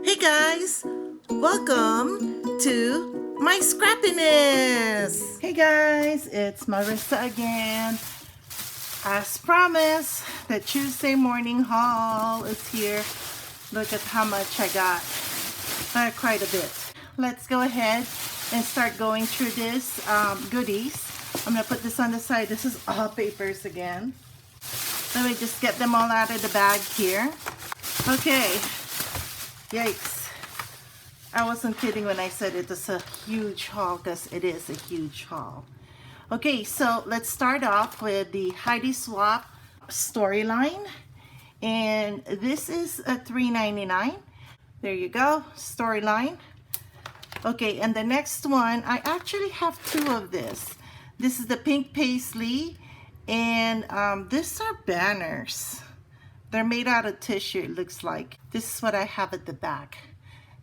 Hey guys, welcome to my scrappiness. Hey guys, it's Marissa again. As promised, the Tuesday morning haul is here. Look at how much I got. Quite a bit. Let's go ahead and start going through this goodies. I'm gonna put this on the side. This is all papers again. Let me just get them all out of the bag here. Okay, yikes. I wasn't kidding when I said it is a huge haul, because it is a huge haul. Okay, so let's start off with the Heidi Swapp storyline. And this is a $3.99. There you go, storyline. Okay, and the next one, I actually have two of this. This is the pink paisley, and these are banners. They're made out of tissue, it looks like. This is what I have at the back.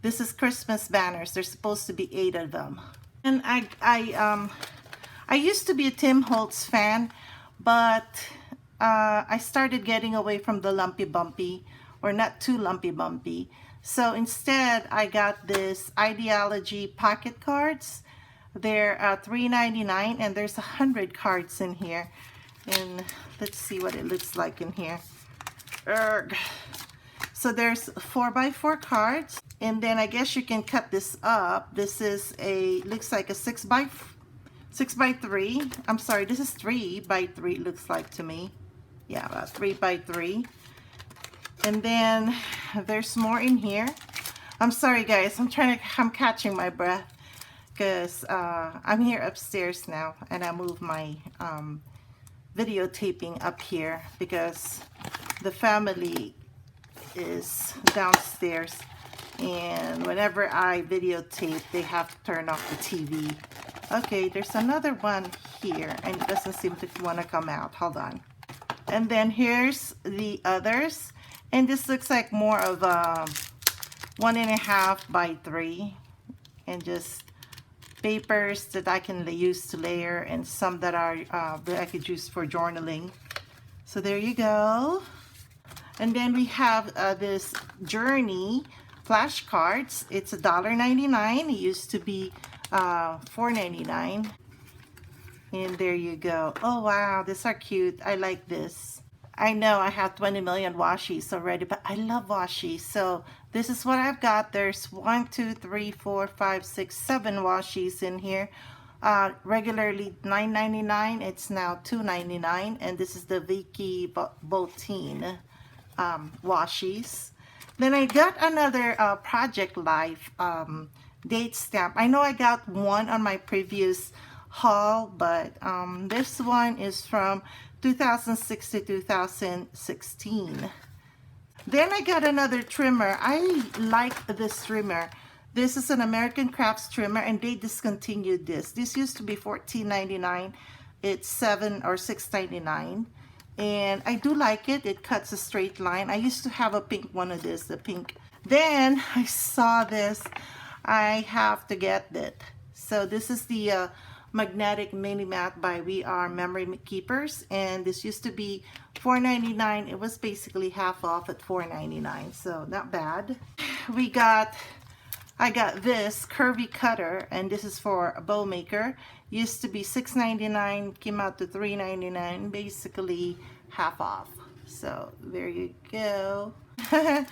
This is Christmas banners. There's supposed to be 8 of them. And I used to be a Tim Holtz fan, but I started getting away from the lumpy bumpy, or not too lumpy bumpy. So instead, I got this Ideology pocket cards. They're $3.99, and there's 100 cards in here. And let's see what it looks like in here. Urgh. So there's 4x4 cards, and then I guess you can cut this up. This is looks like a 6x3. I'm sorry, this is 3x3, looks like to me. Yeah, about 3x3. And then there's more in here. I'm sorry guys, I'm catching my breath, because I'm here upstairs now, and I moved my videotaping up here because the family is downstairs, and whenever I videotape, they have to turn off the TV. Okay, there's another one here, and it doesn't seem to want to come out. Hold on. And then here's the others, and this looks like more of a 1.5x3, and just papers that I can use to layer, and some that are that I could use for journaling. So there you go. And then we have this Journey flashcards. It's $1.99. It used to be $4.99. And there you go. Oh wow, these are cute. I like this. I know I have 20 million washies already, but I love washi. So this is what I've got. There's 1, 2, 3, 4, 5, 6, 7 washies in here. Regularly $9.99. It's now $2.99. And this is the Vicky Botine washies. Then I got another Project Life date stamp. I know I got one on my previous haul, but this one is from 2006 to 2016. Then I got another trimmer. I like this trimmer. This is an American Crafts trimmer, and they discontinued this. This used to be $14.99. It's $7 or $6.99. And I do like it. It cuts a straight line. I used to have a pink one of this, the pink. Then I saw this. I have to get it. So this is the magnetic mini mat by We Are Memory Keepers, and this used to be $4.99. It was basically half off at $4.99, so not bad. I got this curvy cutter, and this is for a bow maker. Used to be $6.99, came out to $3.99, basically half off. So there you go. Oh,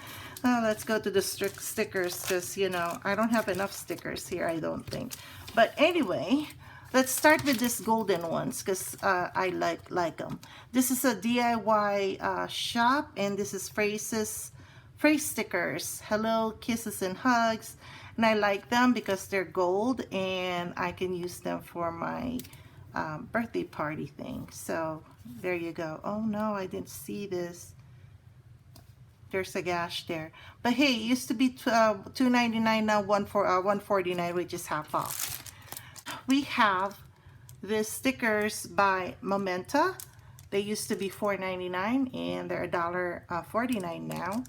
let's go to the stickers, because you know I don't have enough stickers here, I don't think. But anyway, let's start with this golden ones, because I like them. This is a DIY shop, and this is phrase stickers. Hello, kisses and hugs. And I like them because they're gold, and I can use them for my birthday party thing. So there you go. Oh no, I didn't see this. There's a gash there. But hey, it used to be $2.99, now $1.49, which is half off. We have the stickers by Momenta. They used to be $4.99, and they're $1.49 now.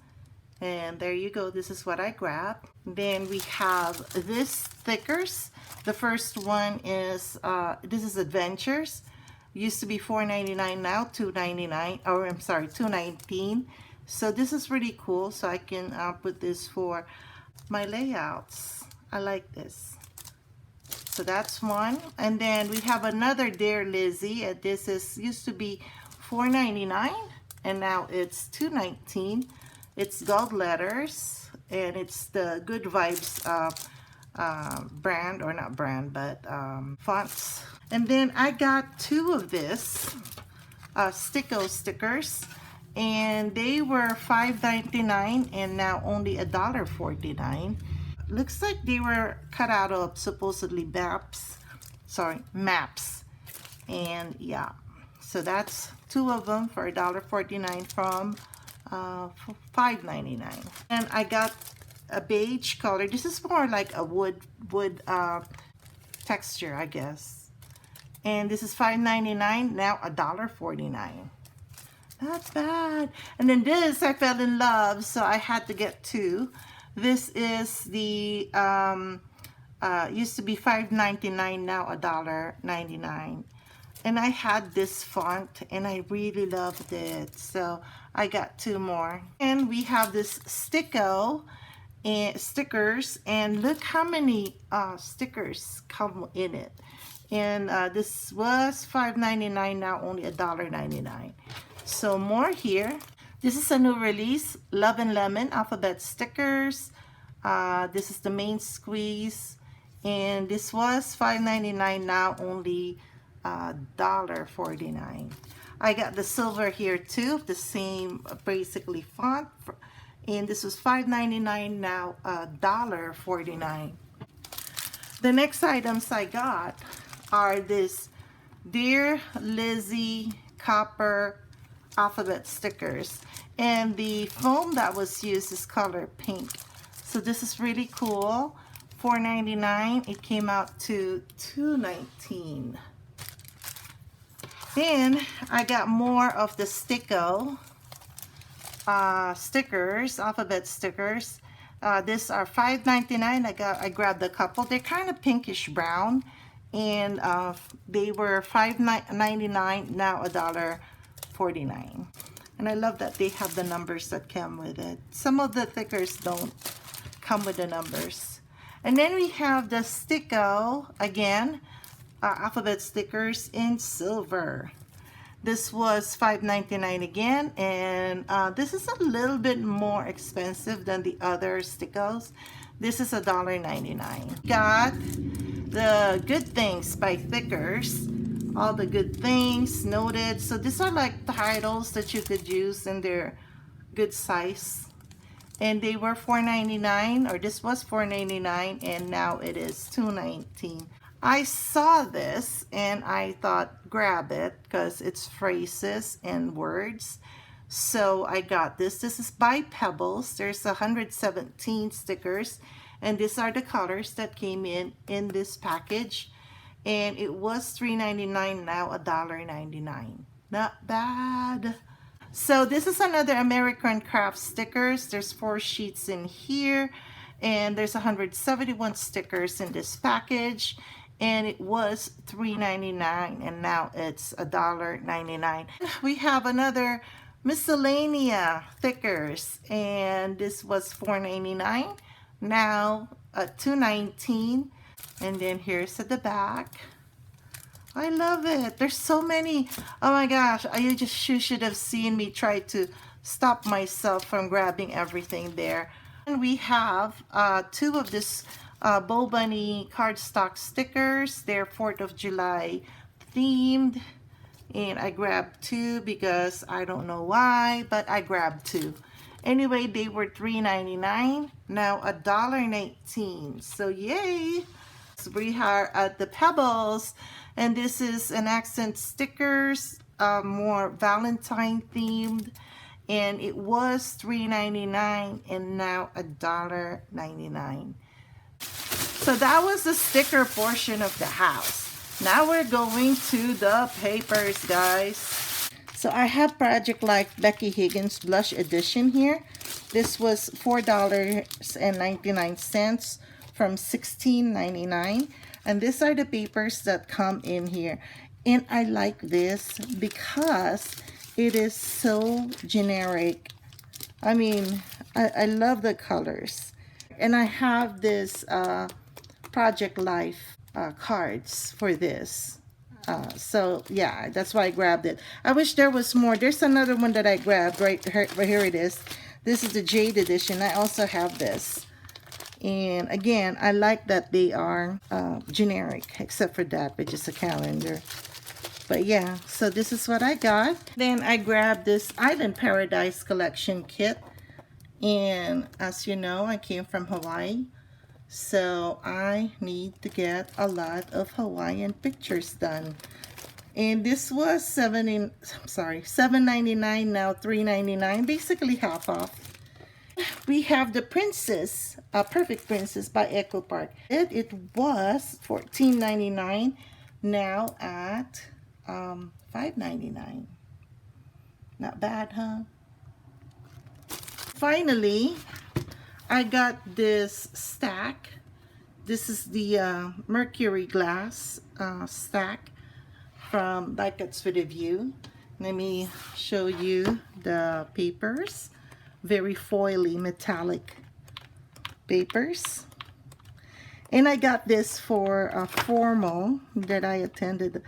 And there you go. This is what I grabbed. Then we have this stickers. The first one is this is Adventures. Used to be $4.99, now $2.99. Or I'm sorry, $2.19. So this is really cool. So I can put this for my layouts. I like this. So that's one. And then we have another Dear Lizzy. This is used to be $4.99 and now it's $2.19. It's gold letters and it's the Good Vibes brand, or not brand, but fonts. And then I got two of this Sticko stickers, and they were $5.99 and now only $1.49. Looks like they were cut out of supposedly maps. And yeah, so that's two of them for $1.49 from $5.99. And I got a beige color. This is more like a wood texture, I guess. And this is $5.99, now $1.49. Not bad. And then this I fell in love, so I had to get two. This is the used to be $5.99, now $1.99. And I had this font and I really loved it, so I got two more. And we have this Sticko and stickers, and look how many stickers come in it. And this was $5.99, now only $1.99. So more here. This is a new release, Love and Lemon alphabet stickers. This is the main squeeze, and this was $5.99, now only $1.49. I got the silver here too, the same basically font, and this was $5.99, now $1.49. The next items I got are this Dear Lizzy copper alphabet stickers, and the foam that was used is color pink. So this is really cool. $4.99. It came out to $2.19. Then I got more of the Sticko stickers, alphabet stickers. These are $5.99. I grabbed a couple. They're kind of pinkish brown, and they were $5.99, now $1.49. And I love that they have the numbers that come with it. Some of the stickers don't come with the numbers. And then we have the Sticko again, alphabet stickers in silver. This was $5.99 again, and this is a little bit more expensive than the other Stickos. This is $1.99. Got the Good Things by Thickers. All the good things noted. So these are like titles that you could use, and they're good size. And they were $4.99, or this was $4.99, and now it is $2.19. I saw this and I thought grab it because it's phrases and words. So I got this. This is by Pebbles. There's 117 stickers, and these are the colors that came in this package. And it was $3.99, now $1.99. Not bad. So this is another American Craft stickers. There's 4 sheets in here, and there's 171 stickers in this package. And it was $3.99, and now it's $1.99. We have another miscellanea thickers, and this was $4.99, now $2.19. And then here's at the back. I love it. There's so many. Oh my gosh, you should have seen me try to stop myself from grabbing everything there. And we have two of this Bo Bunny cardstock stickers. They're 4th of July themed, and I grabbed two because I don't know why, but I grabbed two. Anyway, they were $3.99, now $1.19. So yay! So we are at the Pebbles, and this is an accent stickers, more Valentine themed, and it was $3.99 and now $1.99. So that was the sticker portion of the house. Now we're going to the papers, guys. So I have Project Life Becky Higgins Blush Edition here. This was $4.99 from $16.99. And these are the papers that come in here. And I like this because it is so generic. I mean, I love the colors. And I have this Project Life cards for this. So yeah, that's why I grabbed it. I wish there was more. There's another one that I grabbed right here it is. This is the Jade edition. I also have this. And again, I like that they are generic, except for that, but just a calendar. But yeah, so this is what I got. Then I grabbed this Island Paradise collection kit. And as you know, I came from Hawaii. So I need to get a lot of Hawaiian pictures done. And this was $7.99, now $3.99, basically half off. We have the Princess, Perfect Princess by Echo Park. It was $14.99, now at $5.99. Not bad, huh? Finally, I got this stack. This is the Mercury glass stack from Diecast with a View. Let me show you the papers. Very foily metallic papers. And I got this for a formal that I attended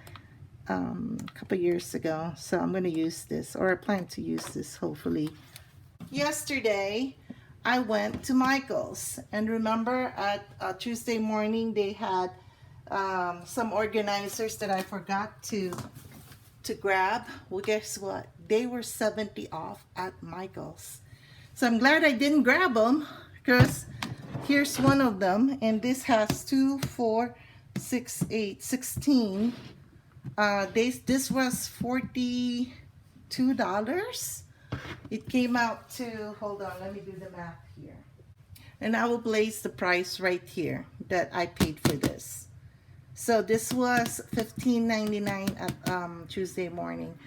a couple years ago. So I'm going to use this, or I plan to use this hopefully. Yesterday, I went to Michael's, and remember at Tuesday morning they had some organizers that I forgot to grab. Well, guess what? They were 70 off at Michael's. So I'm glad I didn't grab them, because here's one of them, and this has 2, 4, 6, 8, 16. This was $42. It came out to, hold on, let me do the math here. And I will place the price right here that I paid for this. So this was $15.99 at Tuesday morning.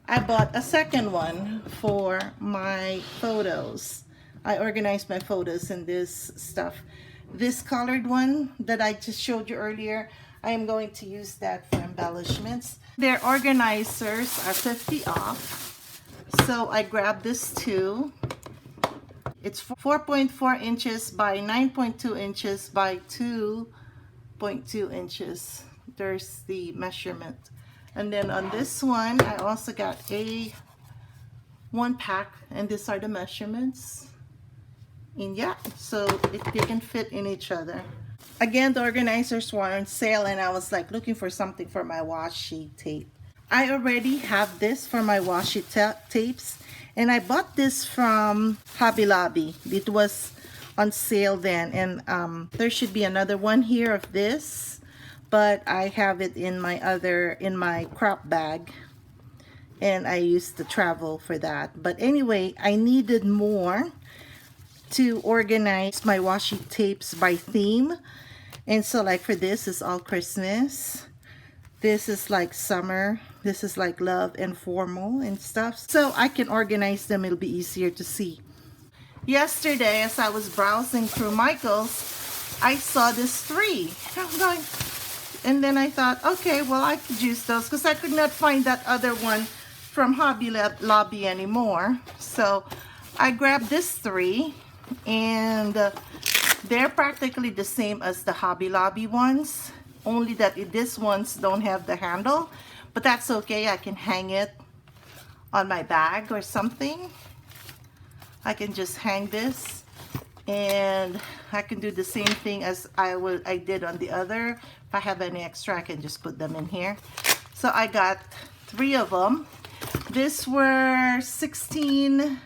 I bought a second one for my photos. I organized my photos in this stuff. This colored one that I just showed you earlier, I am going to use that for embellishments. Their organizers are 50 off. So I grabbed this too. It's 4.4 inches by 9.2 inches by 2.2 inches. There's the measurement. And then on this one, I also got one pack, and these are the measurements. And yeah, so they can fit in each other. Again, the organizers were on sale, and I was like looking for something for my washi tape. I already have this for my washi tapes, and I bought this from Hobby Lobby. It was on sale then, and there should be another one here of this, but I have it in my crop bag, and I used the travel for that. But anyway, I needed more to organize my washi tapes by theme, and so like for this is all Christmas. This is like summer. This is like love and formal and stuff. So I can organize them. It'll be easier to see. Yesterday, as I was browsing through Michael's, I saw this 3. I'm going, and then I thought, okay, well, I could use those because I could not find that other one from Hobby Lobby anymore. So I grabbed this 3, and they're practically the same as the Hobby Lobby ones. Only that these ones don't have the handle, but that's okay. I can hang it on my bag or something. I can just hang this, and I can do the same thing as I did on the other. If I have any extra, I can just put them in here. So I got 3 of them. These were 16,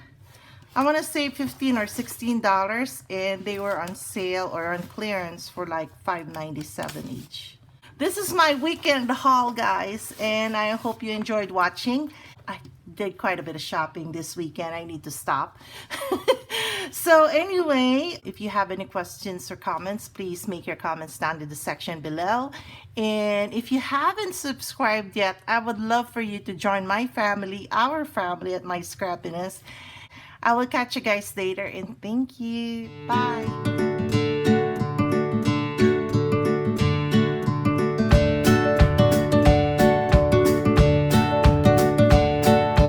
I want to say $15 or $16, and they were on sale or on clearance for like $5.97 each. This is my weekend haul, guys, and I hope you enjoyed watching. I did quite a bit of shopping this weekend. I need to stop. So anyway, if you have any questions or comments, please make your comments down in the section below. And if you haven't subscribed yet, I would love for you to join my family, our family at My Scrappiness. I will catch you guys later, and thank you. Bye.